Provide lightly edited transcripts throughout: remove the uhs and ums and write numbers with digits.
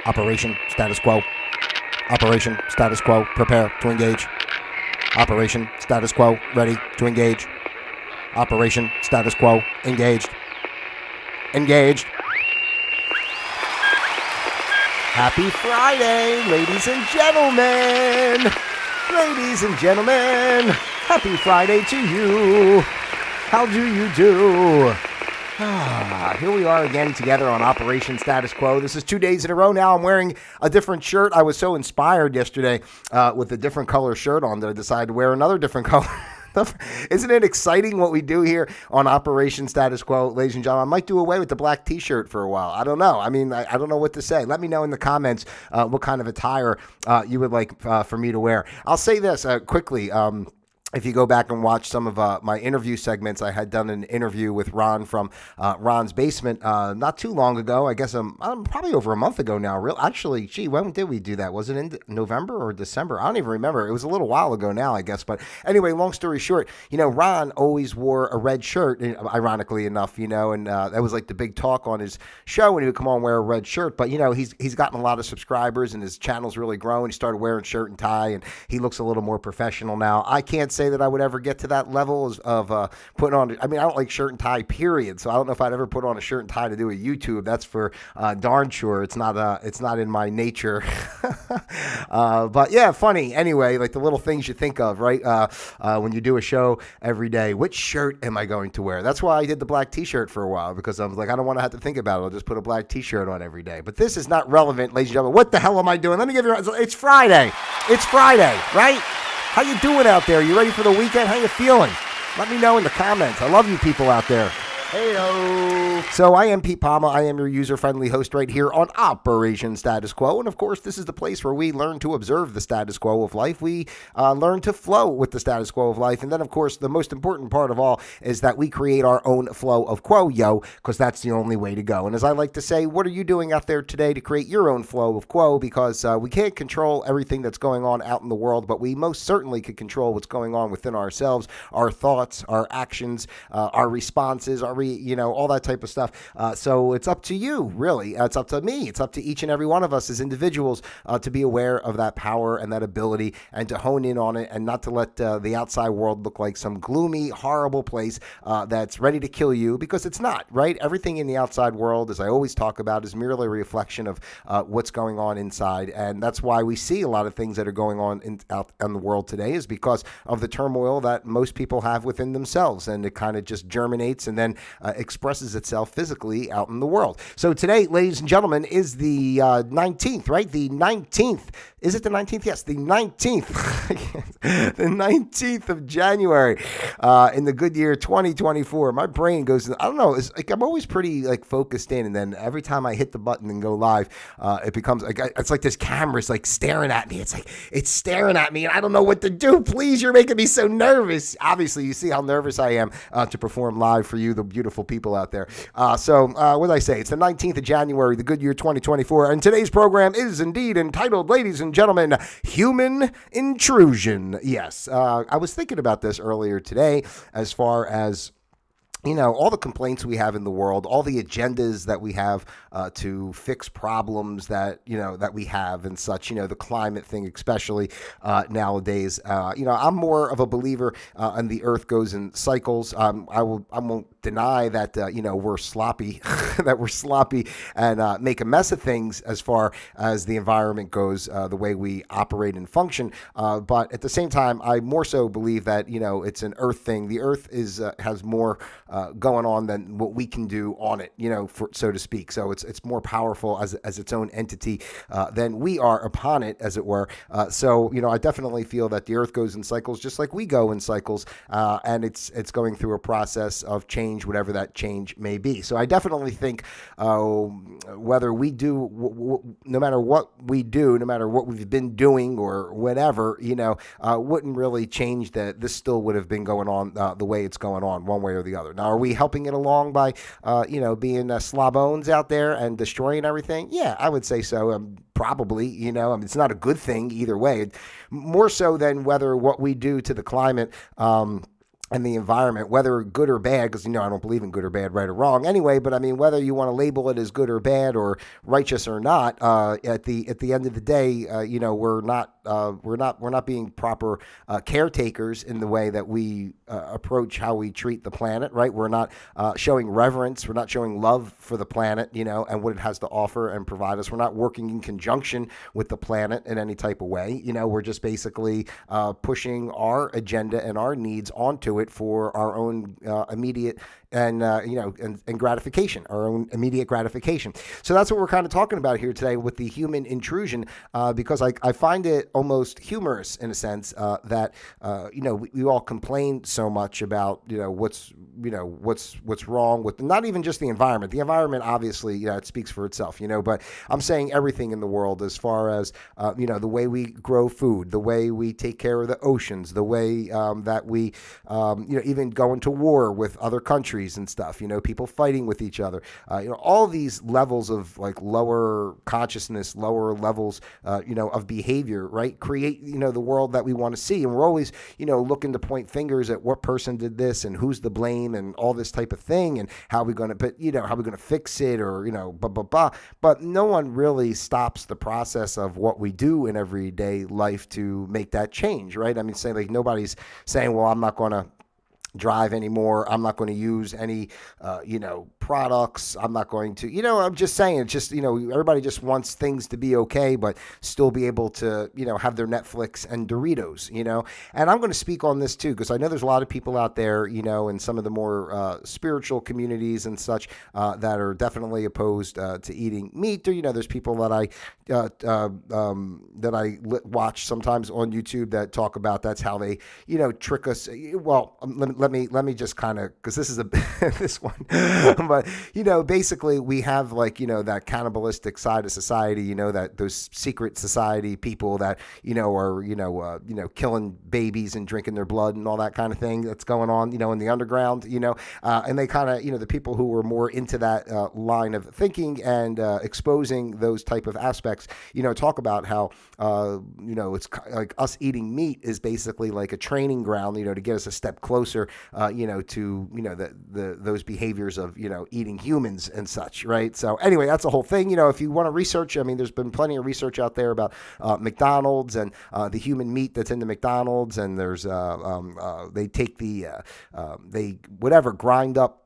Operation status quo. Operation status quo. Prepare to engage. Operation status quo. Ready to engage. Operation status quo. Engaged. Engaged. Happy Friday, ladies and gentlemen. Ladies and gentlemen, happy Friday to you. How do you do? Here we are again together on Operation Status Quo. This is 2 days in a row now. I'm wearing a different shirt. I was so inspired yesterday with a different color shirt on that I decided to wear another different color. Isn't it exciting what we do here on Operation Status Quo, ladies and gentlemen? I might do away with the black t-shirt for a while. I don't know. I mean, I don't know what to say. Let me know in the comments what kind of attire you would like for me to wear. I'll say this quickly. If you go back and watch some of my interview segments, I had done an interview with Ron from Ron's Basement not too long ago. I guess probably over a month ago now. Actually, when did we do that? Was it in November or December? I don't even remember. It was a little while ago now, I guess. But anyway, long story short, Ron always wore a red shirt, ironically enough, and that was like the big talk on his show when he would come on and wear a red shirt. But, he's gotten a lot of subscribers and his channel's really grown. He started wearing shirt and tie and he looks a little more professional now. I can't say that I would ever get to that level of putting on. I mean, I don't like shirt and tie, period. So I don't know if I'd ever put on a shirt and tie to do a YouTube. That's for darn sure. It's not in my nature. But yeah, funny. Anyway, like the little things you think of, right? When you do a show every day, which shirt am I going to wear? That's why I did the black T-shirt for a while, because I was like, I don't want to have to think about it. I'll just put a black T-shirt on every day. But this is not relevant, ladies and gentlemen. What the hell am I doing? Let me give you. It's Friday. It's Friday, right? How you doing out there? You ready for the weekend? How you feeling? Let me know in the comments. I love you people out there. Hey-o. So I am Pete Palma. I am your user-friendly host right here on Operation Status Quo. And, of course, this is the place where we learn to observe the status quo of life. We learn to flow with the status quo of life. And then, of course, the most important part of all is that we create our own flow of quo, because that's the only way to go. And as I like to say, what are you doing out there today to create your own flow of quo? Because we can't control everything that's going on out in the world, but we most certainly can control what's going on within ourselves, our thoughts, our actions, our responses, all that type of stuff. So it's up to you, really. It's up to me. It's up to each and every one of us as individuals to be aware of that power and that ability and to hone in on it and not to let the outside world look like some gloomy, horrible place that's ready to kill you, because it's not, right? Everything in the outside world, as I always talk about, is merely a reflection of what's going on inside. And that's why we see a lot of things that are going on out in the world today, is because of the turmoil that most people have within themselves. And it kind of just germinates and then expresses itself physically out in the world. So today, ladies and gentlemen, is the 19th, right? The 19th. Is it the 19th? Yes, the 19th. The 19th of January in the good year 2024. My brain goes, I don't know, it's like I'm always pretty like focused in, and then every time I hit the button and go live, it becomes like it's like this camera's like staring at me. It's like it's staring at me and I don't know what to do. Please, you're making me so nervous. Obviously, you see how nervous I am to perform live for you, the beautiful people out there. So what did I say? It's the 19th of January, the good year 2024, and today's program is indeed entitled, ladies and gentlemen, Human Intrusion. Yes, I was thinking about this earlier today as far as all the complaints we have in the world, all the agendas that we have to fix problems that, that we have and such, the climate thing, especially nowadays. I'm more of a believer and the earth goes in cycles. I won't deny that, we're sloppy, and make a mess of things as far as the environment goes, the way we operate and function. But at the same time, I more so believe that, it's an earth thing. The earth has more going on than what we can do on it, so to speak. So it's more powerful as its own entity than we are upon it, as it were. So I definitely feel that the earth goes in cycles, just like we go in cycles, and it's going through a process of change, whatever that change may be. So I definitely think whether we do, no matter what we do, no matter what we've been doing or whatever, wouldn't really change that. This still would have been going on the way it's going on, one way or the other. Now, are we helping it along by, being slobones out there and destroying everything? Yeah, I would say so. Probably, it's not a good thing either way. More so than whether what we do to the climate and the environment, whether good or bad, because I don't believe in good or bad, right or wrong anyway. But I mean, whether you want to label it as good or bad or righteous or not, at the end of the day, we're not being proper caretakers in the way that we approach how we treat the planet, right? We're not showing reverence, we're not showing love for the planet, and what it has to offer and provide us. We're not working in conjunction with the planet in any type of way. We're just basically pushing our agenda and our needs onto it for our own immediate and gratification, our own immediate gratification. So that's what we're kind of talking about here today with the human intrusion, because I find it almost humorous in a sense that we all complain so much about what's wrong with not even just the environment. The environment obviously it speaks for itself, but I'm saying everything in the world as far as the way we grow food, the way we take care of the oceans, the way that we even go into war with other countries and stuff, people fighting with each other, all these levels of like lower consciousness, lower levels, of behavior, right? Create, the world that we want to see. And we're always, looking to point fingers at what person did this and who's the blame and all this type of thing and how we're going to fix it or, blah, blah, blah. But no one really stops the process of what we do in everyday life to make that change, right? I mean, saying like nobody's saying, well, I'm not going to drive anymore. I'm not going to use any, products. I'm not going to, I'm just saying, it's just, everybody just wants things to be okay, but still be able to, have their Netflix and Doritos, and I'm going to speak on this too, because I know there's a lot of people out there, in some of the more spiritual communities and such that are definitely opposed to eating meat. Or, there's people that I watch sometimes on YouTube that talk about that's how they, trick us. Well, let me just kind of, because this is this one, but basically we have like that cannibalistic side of society, that those secret society people that are killing babies and drinking their blood and all that kind of thing that's going on in the underground, and they kind of the people who were more into that line of thinking and exposing those type of aspects, talk about how it's like us eating meat is basically like a training ground, to get us a step closer to those behaviors of eating humans and such, right? So anyway, that's a whole thing. If you want to research, I mean, there's been plenty of research out there about McDonald's and the human meat that's in the McDonald's, and there's they take they grind up.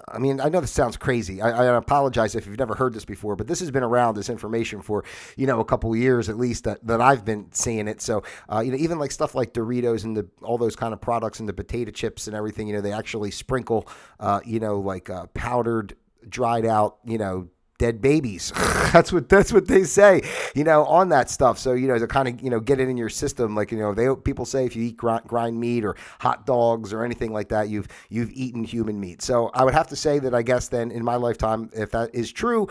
I mean, I know this sounds crazy. I apologize if you've never heard this before, but this has been around, this information, for, a couple of years at least that I've been seeing it. So, even like stuff like Doritos and all those kind of products and the potato chips and everything, they actually sprinkle, powdered, dried out, dead babies. that's what they say, on that stuff. So, to kind of, get it in your system. Like, people say if you eat grind meat or hot dogs or anything like that, you've eaten human meat. So I would have to say that I guess then in my lifetime, if that is true,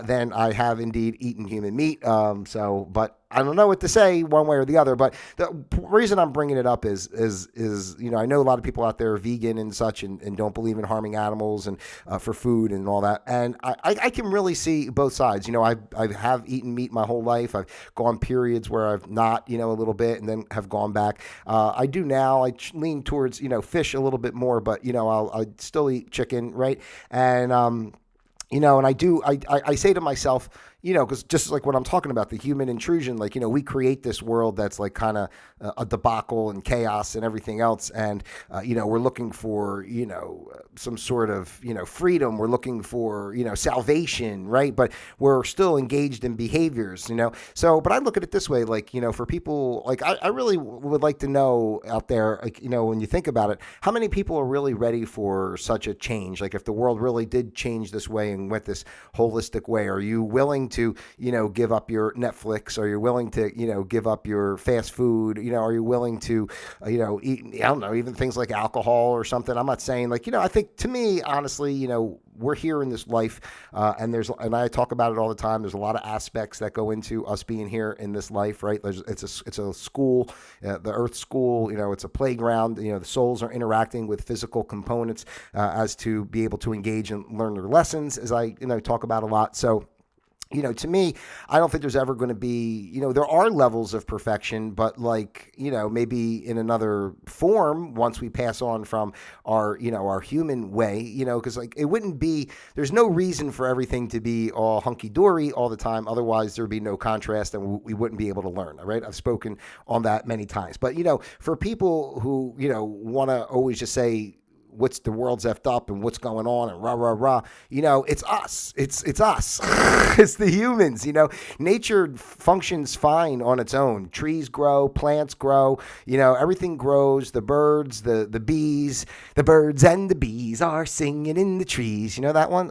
then I have indeed eaten human meat. But I don't know what to say one way or the other, but the reason I'm bringing it up is I know a lot of people out there are vegan and such and don't believe in harming animals and for food and all that. And I can really see both sides. I have eaten meat my whole life. I've gone periods where I've not, a little bit and then have gone back. I do now. I lean towards, fish a little bit more, but, I still eat chicken, right? And, and I say to myself, because just like what I'm talking about, the human intrusion, like, we create this world that's like kind of a debacle and chaos and everything else. And, we're looking for, some sort of, freedom. We're looking for, salvation, right? But we're still engaged in behaviors, So, but I look at it this way, like, for people, like, I really would like to know out there, like, when you think about it, how many people are really ready for such a change? Like, if the world really did change this way and went this holistic way, are you willing to, give up your Netflix? Are you willing to, give up your fast food? Are you willing to, eat, I don't know, even things like alcohol or something? I'm not saying like, I think to me, honestly, we're here in this life, and I talk about it all the time. There's a lot of aspects that go into us being here in this life, right? It's a school, the Earth School. It's a playground. The souls are interacting with physical components as to be able to engage and learn their lessons, as I talk about a lot. So, To me, I don't think there's ever going to be, there are levels of perfection, but like, maybe in another form once we pass on from our human way, because like it wouldn't be, there's no reason for everything to be all hunky dory all the time. Otherwise, there'd be no contrast and we wouldn't be able to learn. All right. I've spoken on that many times. But, for people who, want to always just say, what's the world's effed up and what's going on and rah rah rah. It's us. It's us. It's the humans. Nature functions fine on its own. Trees grow, plants grow. Everything grows. The birds, the bees, the birds and the bees are singing in the trees. You know that one.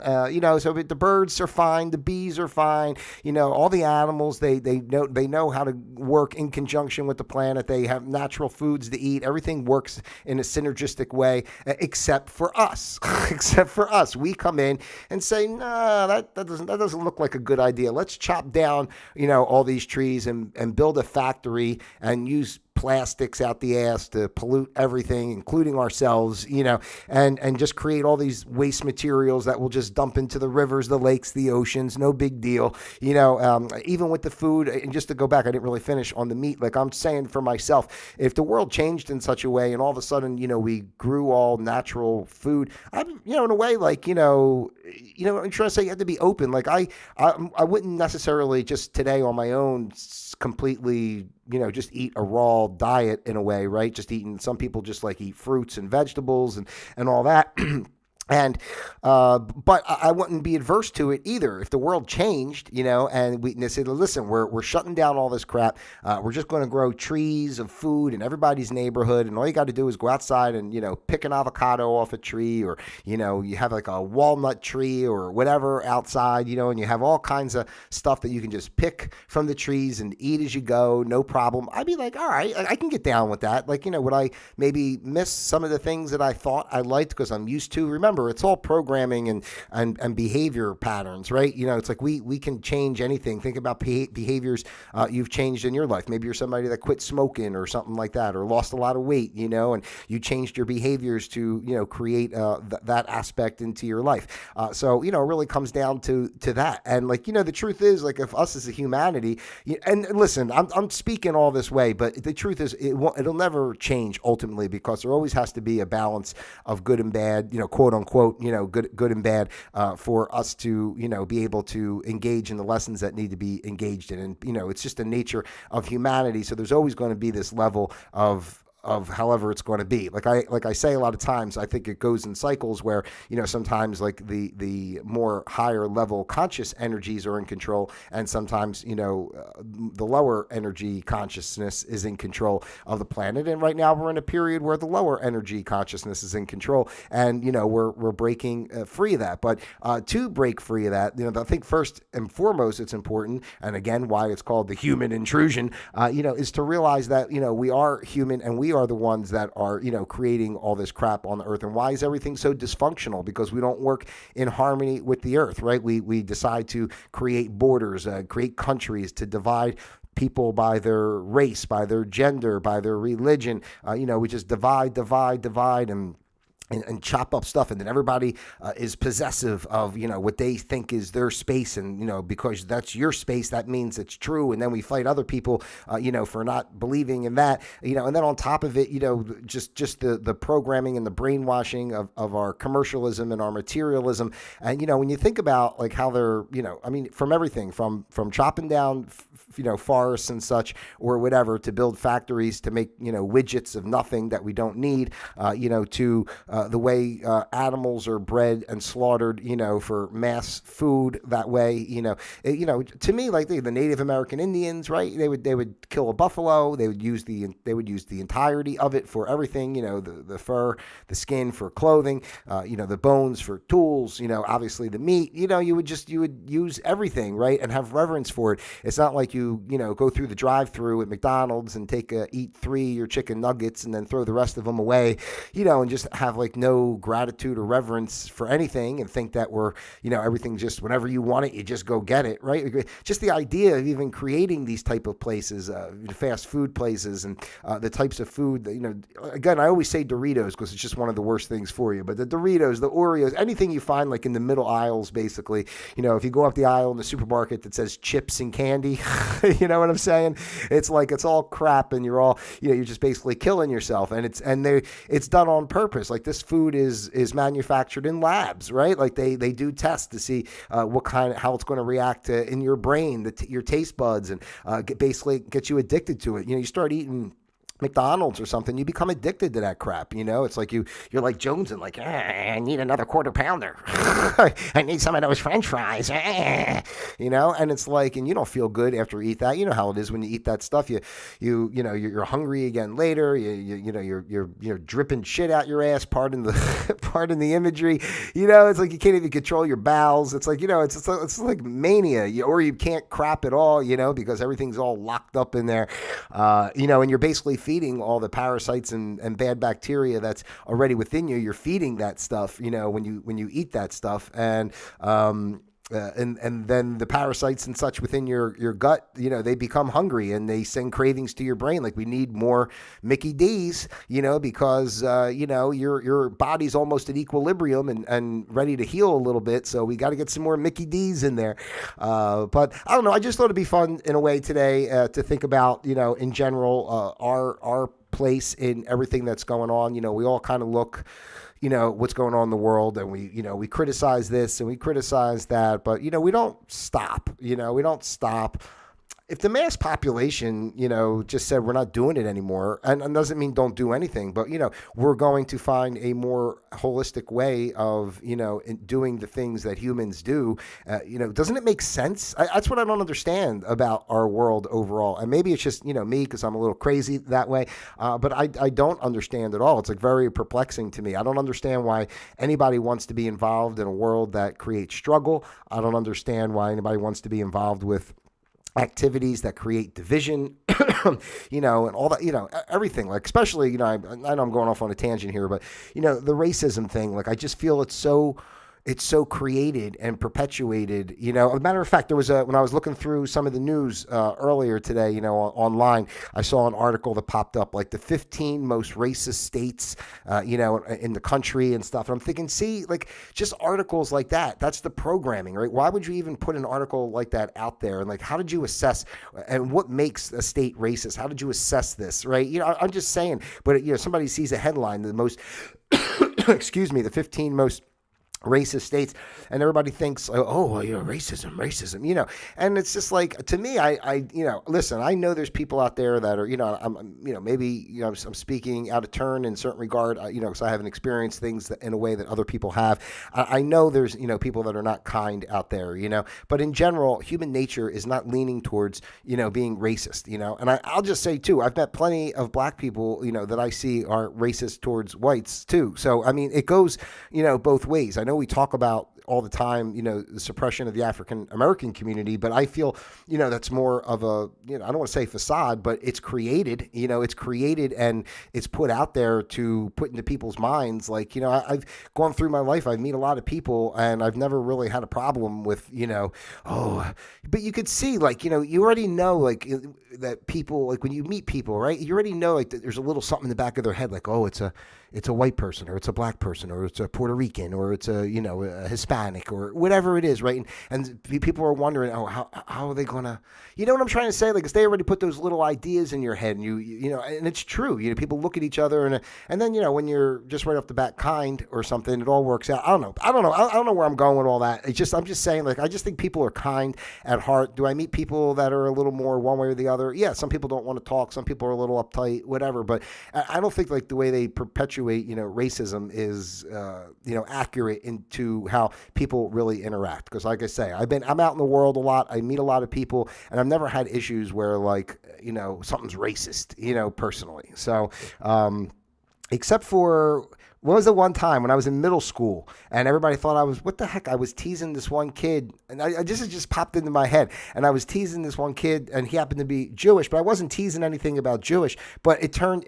So the birds are fine. The bees are fine. All the animals they know how to work in conjunction with the planet. They have natural foods to eat. Everything works in a synergistic way. Except for us. Except for us. We come in and say, nah, that doesn't look like a good idea. Let's chop down, all these trees and build a factory and use plastics out the ass to pollute everything, including ourselves, and just create all these waste materials that will just dump into the rivers, the lakes, the oceans. No big deal. Even with the food, and just to go back, I didn't really finish on the meat. Like I'm saying for myself, if the world changed in such a way and all of a sudden, we grew all natural food, I'm, in a way, like, I'm trying to say you have to be open. Like I wouldn't necessarily just today on my own completely, just eat a raw diet in a way, right? Just eating, some people just like eat fruits and vegetables and all that. And, but I wouldn't be adverse to it either. If the world changed, and they said, listen, we're shutting down all this crap. We're just going to grow trees of food in everybody's neighborhood. And all you got to do is go outside and, pick an avocado off a tree, or, you have like a walnut tree or whatever outside, and you have all kinds of stuff that you can just pick from the trees and eat as you go. No problem. I'd be like, all right, I can get down with that. Like, would I maybe miss some of the things that I thought I liked because I'm used to? Remember, it's all programming and behavior patterns, right? It's like we can change anything. Think about behaviors you've changed in your life. Maybe you're somebody that quit smoking or something like that, or lost a lot of weight, and you changed your behaviors to, create that aspect into your life. So, it really comes down to that. And like, the truth is, like, if us as a humanity, and listen, I'm speaking all this way, but the truth is it'll never change ultimately, because there always has to be a balance of good and bad, quote unquote, good and bad, for us to, be able to engage in the lessons that need to be engaged in. And, it's just the nature of humanity. So there's always going to be this level of however it's going to be. Like I say a lot of times, I think it goes in cycles where, sometimes like the more higher level conscious energies are in control, and sometimes, the lower energy consciousness is in control of the planet. And right now we're in a period where the lower energy consciousness is in control, and, we're breaking free of that. But to break free of that, I think first and foremost, it's important, and again, why it's called the human intrusion, is to realize that, we are human and we are the ones that are, creating all this crap on the earth. And why is everything so dysfunctional? Because we don't work in harmony with the earth, right? We decide to create borders, create countries to divide people by their race, by their gender, by their religion. We just divide and chop up stuff, and then everybody is possessive of, what they think is their space, and, because that's your space, that means it's true, and then we fight other people, for not believing in that, and then on top of it, just the programming and the brainwashing of our commercialism and our materialism, and, when you think about, like, how they're, from everything, from chopping down, forests and such, or whatever, to build factories to make, widgets of nothing that we don't need, to the way animals are bred and slaughtered, for mass food that way, to me, like the Native American Indians, right? They would kill a buffalo. They would use the entirety of it for everything, the fur, the skin for clothing, the bones for tools, obviously the meat, you would use everything, right? And have reverence for it. It's not like you to, go through the drive-through at McDonald's and eat 3 your chicken nuggets and then throw the rest of them away, and just have like no gratitude or reverence for anything and think that we're, everything just whenever you want it, you just go get it, right? Just the idea of even creating these type of places, fast food places, and the types of food that, again, I always say Doritos because it's just one of the worst things for you, but the Doritos, the Oreos, anything you find like in the middle aisles, basically, if you go up the aisle in the supermarket that says chips and candy, you know what I'm saying? It's like, it's all crap and you're all, you're just basically killing yourself, and it's done on purpose. Like this food is manufactured in labs, right? Like they do tests to see how it's going to react in your brain, your taste buds, and basically get you addicted to it. You start eating McDonald's or something, you become addicted to that crap. It's like you're like jonesing, like, I need another quarter pounder. I need some of those French fries. And it's like, and you don't feel good after you eat that. You know how it is when you eat that stuff. You're hungry again later. You're dripping shit out your ass. Pardon the imagery. It's like you can't even control your bowels. It's like, it's like mania, or you can't crap at all, because everything's all locked up in there, and you're basically feeding all the parasites and bad bacteria that's already within you. You're feeding that stuff, when you eat that stuff, and then the parasites and such within your gut, they become hungry and they send cravings to your brain. Like, we need more Mickey D's, because, your body's almost at equilibrium and ready to heal a little bit. So we got to get some more Mickey D's in there. But I don't know. I just thought it'd be fun in a way today to think about, in general, our place in everything that's going on. We all kind of look, what's going on in the world, and we criticize this and we criticize that, but, we don't stop, we don't stop. If the mass population, just said we're not doing it anymore, and doesn't mean don't do anything, but, we're going to find a more holistic way of, in doing the things that humans do, doesn't it make sense? That's what I don't understand about our world overall. And maybe it's just, me, because I'm a little crazy that way, but I don't understand at all. It's like very perplexing to me. I don't understand why anybody wants to be involved in a world that creates struggle. I don't understand why anybody wants to be involved with activities that create division, and all that, everything, like, especially, I know I'm going off on a tangent here, but, the racism thing, like, I just feel it's so created and perpetuated. As a matter of fact, there was when I was looking through some of the news earlier today, online, I saw an article that popped up, like the 15 most racist states, in the country and stuff. And I'm thinking, see, like, just articles like that, that's the programming, right? Why would you even put an article like that out there? And, like, how did you assess, and what makes a state racist? How did you assess this, right? I'm just saying, but, somebody sees a headline, the most, excuse me, the 15 most racist states, and everybody thinks, oh, racism, and it's just like, to me, I listen, I know there's people out there that are, maybe, I'm speaking out of turn in certain regard, because I haven't experienced things in a way that other people have. I know there's, people that are not kind out there, but in general, human nature is not leaning towards, being racist, and I'll just say too, I've met plenty of black people, that I see are racist towards whites too. So, I mean, it goes, both ways. I know we talk about all the time, the suppression of the African American community, but I feel, that's more of a, I don't want to say facade, but it's created, and it's put out there to put into people's minds. Like, I've gone through my life, I meet a lot of people, and I've never really had a problem with, but you could see, like, you already know, like, that people, like, when you meet people, right, you already know, like, that there's a little something in the back of their head, like, oh, it's a white person, or it's a black person, or it's a Puerto Rican, or it's a Hispanic, or whatever it is, right? And people are wondering, oh, how are they gonna, what I'm trying to say? Like, 'cause they already put those little ideas in your head, and and it's true. People look at each other, and then when you're just right off the bat kind or something, it all works out. I don't know where I'm going with all that. I'm just saying, like, I just think people are kind at heart. Do I meet people that are a little more one way or the other? Yeah, some people don't want to talk. Some people are a little uptight, whatever. But I don't think, like, the way they perpetuate, racism is, accurate into how people really interact. Because, like I say, I'm out in the world a lot. I meet a lot of people, and I've never had issues where, like, something's racist, personally. So, except for What was the one time when I was in middle school and everybody thought what the heck? I was teasing this one kid, and it just popped into my head. And I was teasing this one kid, and he happened to be Jewish, but I wasn't teasing anything about Jewish. But it turned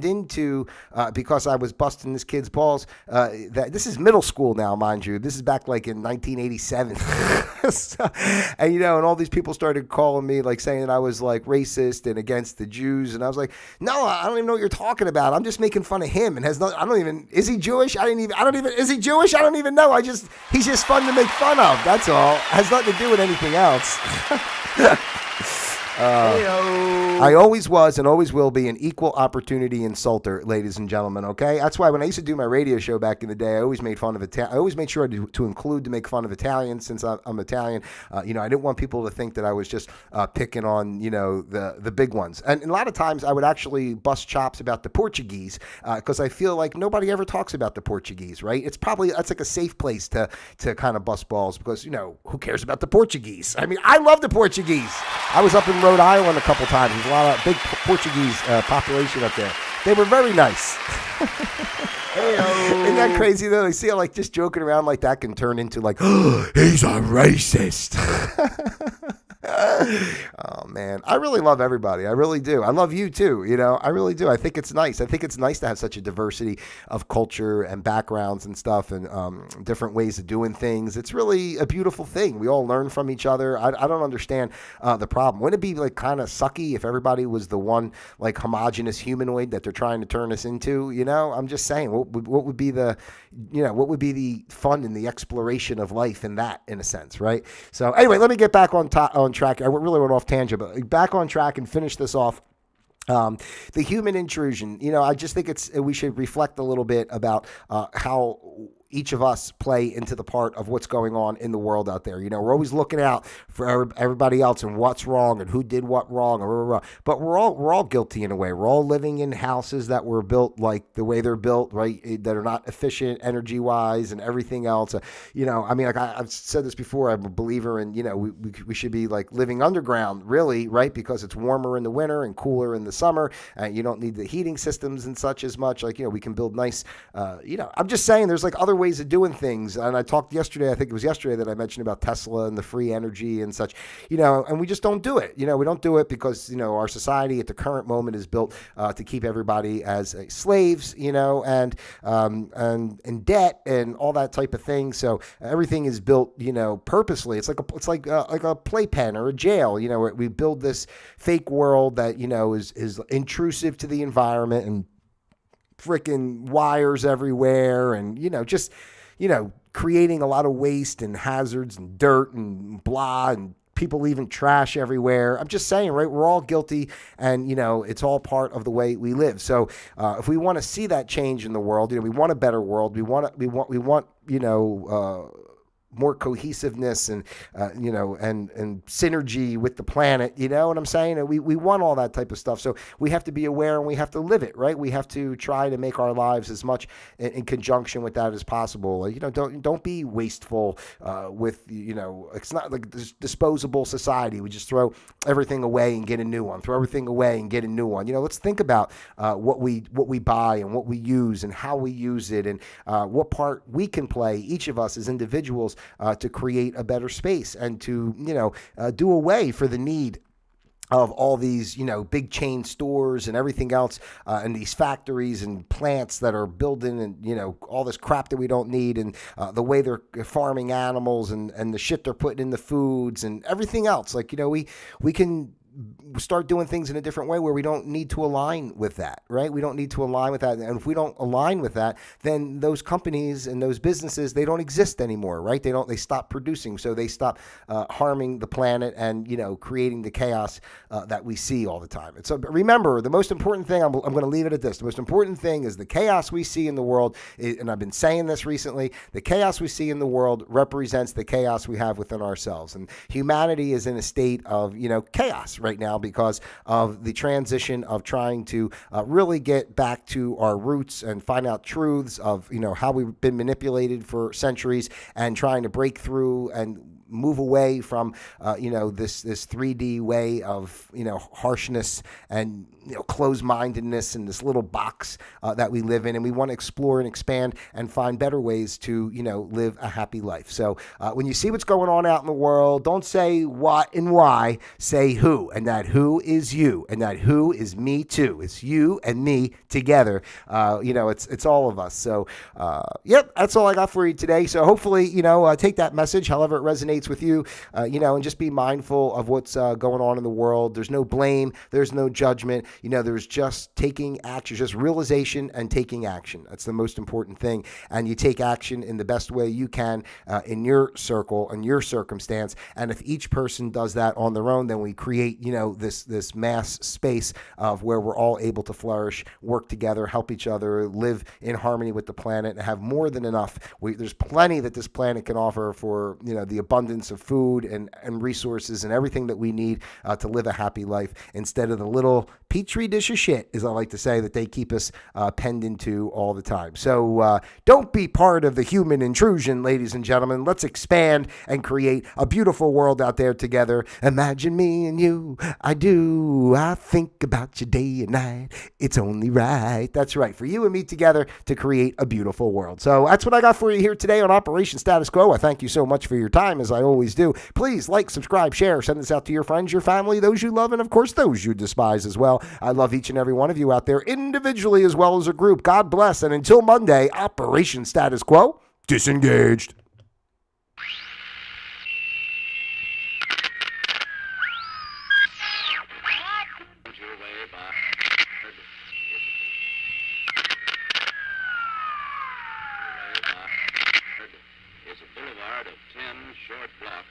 into because I was busting this kid's balls. That this is middle school now, mind you. This is back like in 1987, so, and all these people started calling me like saying that I was like racist and against the Jews, and I was like, no, I don't even know what you're talking about. I'm just making fun of him, and I don't even. Is he Jewish? Is he Jewish? I don't even know. He's just fun to make fun of. That's all. Has nothing to do with anything else. I always was and always will be an equal opportunity insulter, ladies and gentlemen, okay? That's why when I used to do my radio show back in the day, I always made fun of I always made sure to include to make fun of Italians since I'm Italian. I didn't want people to think that I was just picking on, the big ones. And a lot of times I would actually bust chops about the Portuguese because I feel like nobody ever talks about the Portuguese, right? That's like a safe place to kind of bust balls because, who cares about the Portuguese? I mean, I love the Portuguese. I was up in Rhode Island a couple times. There's a lot of big Portuguese population up there. They were very nice. Isn't that crazy though? You see how like just joking around like that can turn into like, oh, he's a racist. Oh man, I really love everybody. I really do. I love you too. I really do. I think it's nice. I think it's nice to have such a diversity of culture and backgrounds and stuff and different ways of doing things. It's really a beautiful thing. We all learn from each other. I don't understand the problem. Wouldn't it be like kind of sucky if everybody was the one like homogenous humanoid that they're trying to turn us into? I'm just saying, what would be the fun in the exploration of life in that, in a sense, right? So anyway, let me get back on track. I really went off tangent, but back on track and finish this off. The human intrusion. I just think we should reflect a little bit about how each of us play into the part of what's going on in the world out there. We're always looking out for everybody else and what's wrong and who did what wrong, but we're all guilty in a way. We're all living in houses that were built like the way they're built, right? That are not efficient energy wise and everything else. Like I've said this before, I'm a believer in, we should be like living underground really, right? Because it's warmer in the winter and cooler in the summer. You don't need the heating systems and such as much. Like, we can build nice, I'm just saying there's like other ways of doing things. And I talked yesterday, I think it was yesterday that I mentioned about Tesla and the free energy and such, and we just don't do it. We don't do it because, our society at the current moment is built to keep everybody as slaves, and in debt and all that type of thing. So everything is built, purposely. It's like a playpen or a jail, where we build this fake world that, is intrusive to the environment and freaking wires everywhere and, creating a lot of waste and hazards and dirt and blah and people leaving trash everywhere. I'm just saying, right? We're all guilty and, it's all part of the way we live. So if we want to see that change in the world, we want a better world. We want more cohesiveness and, and synergy with the planet, you know what I'm saying? And we want all that type of stuff. So we have to be aware and we have to live it, right? We have to try to make our lives as much in conjunction with that as possible. Don't be wasteful with, it's not like this disposable society. We just throw everything away and get a new one, throw everything away and get a new one. Let's think about what we buy and what we use and how we use it and what part we can play, each of us as individuals, to create a better space and to, do away for the need of all these, big chain stores and everything else, and these factories and plants that are building and, all this crap that we don't need and the way they're farming animals and the shit they're putting in the foods and everything else. Like, we can start doing things in a different way where we don't need to align with that, right? We don't need to align with that. And if we don't align with that, then those companies and those businesses, they don't exist anymore, right? They stop producing. So they stop harming the planet and, creating the chaos that we see all the time. And so remember, the most important thing, I'm going to leave it at this. The most important thing is the chaos we see in the world. And I've been saying this recently, the chaos we see in the world represents the chaos we have within ourselves. And humanity is in a state of, chaos right now because of the transition of trying to really get back to our roots and find out truths of, how we've been manipulated for centuries and trying to break through and move away from, this 3D way of, harshness and, closed-mindedness in this little box that we live in. And we want to explore and expand and find better ways to, live a happy life. So when you see what's going on out in the world, don't say what and why, say who. And that who is you. And that who is me too. It's you and me together. It's all of us. So, that's all I got for you today. So hopefully, take that message, however it resonates with you, and just be mindful of what's going on in the world. There's no blame. There's no judgment. There's just taking action, just realization and taking action. That's the most important thing. And you take action in the best way you can in your circle and your circumstance. And if each person does that on their own, then we create, this mass space of where we're all able to flourish, work together, help each other, live in harmony with the planet, and have more than enough. There's plenty that this planet can offer for, the abundance of food and resources and everything that we need to live a happy life, instead of the little petri dish of shit, as I like to say, that they keep us penned into all the time. So don't be part of the human intrusion, ladies and gentlemen. Let's expand and create a beautiful world out there together. Imagine me and you. I do. I think about you day and night. It's only right. That's right. For you and me together to create a beautiful world. So that's what I got for you here today on Operation Status Quo. I thank you so much for your time, as I always do. Please like, subscribe, share, send this out to your friends, your family, those you love, and of course, those you despise as well. I love each and every one of you out there individually as well as a group. God bless. And until Monday, Operation Status Quo, disengaged. It's a boulevard of 10 short blocks.